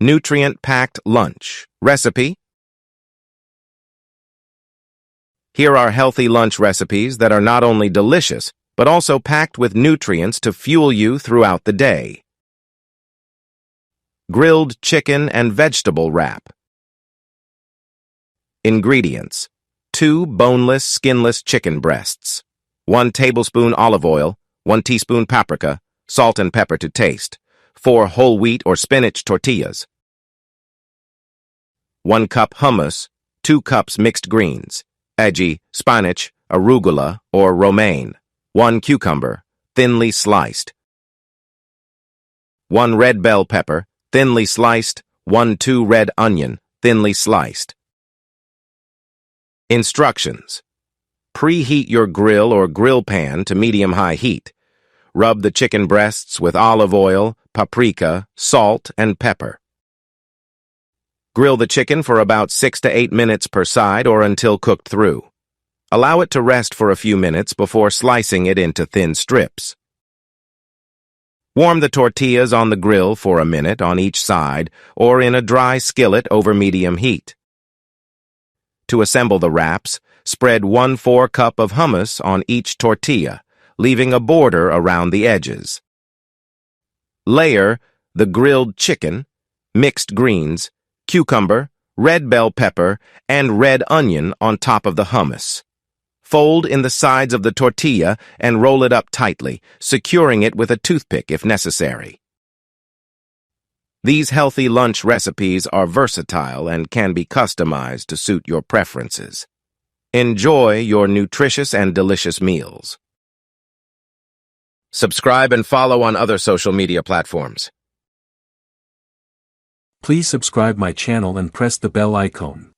nutrient-packed lunch. Recipe? Here are healthy lunch recipes that are not only delicious, but also packed with nutrients to fuel you throughout the day. Grilled chicken and vegetable wrap. Ingredients: 2 boneless, skinless chicken breasts, 1 tablespoon olive oil, 1 teaspoon paprika, salt and pepper to taste, 4 whole wheat or spinach tortillas, 1 cup hummus, 2 cups mixed greens, veggie, spinach, arugula, or romaine, 1 cucumber, thinly sliced, 1 red bell pepper, thinly sliced, 1-2 red onion, thinly sliced. Instructions: preheat your grill or grill pan to medium-high heat. Rub the chicken breasts with olive oil, paprika, salt, and pepper. Grill the chicken for about 6 to 8 minutes per side or until cooked through. Allow it to rest for a few minutes before slicing it into thin strips. Warm the tortillas on the grill for a minute on each side or in a dry skillet over medium heat. To assemble the wraps, spread 1/4 cup of hummus on each tortilla, leaving a border around the edges. Layer the grilled chicken, mixed greens, cucumber, red bell pepper, and red onion on top of the hummus. Fold in the sides of the tortilla and roll it up tightly, securing it with a toothpick if necessary. These healthy lunch recipes are versatile and can be customized to suit your preferences. Enjoy your nutritious and delicious meals. Subscribe and follow on other social media platforms. Please subscribe my channel and press the bell icon.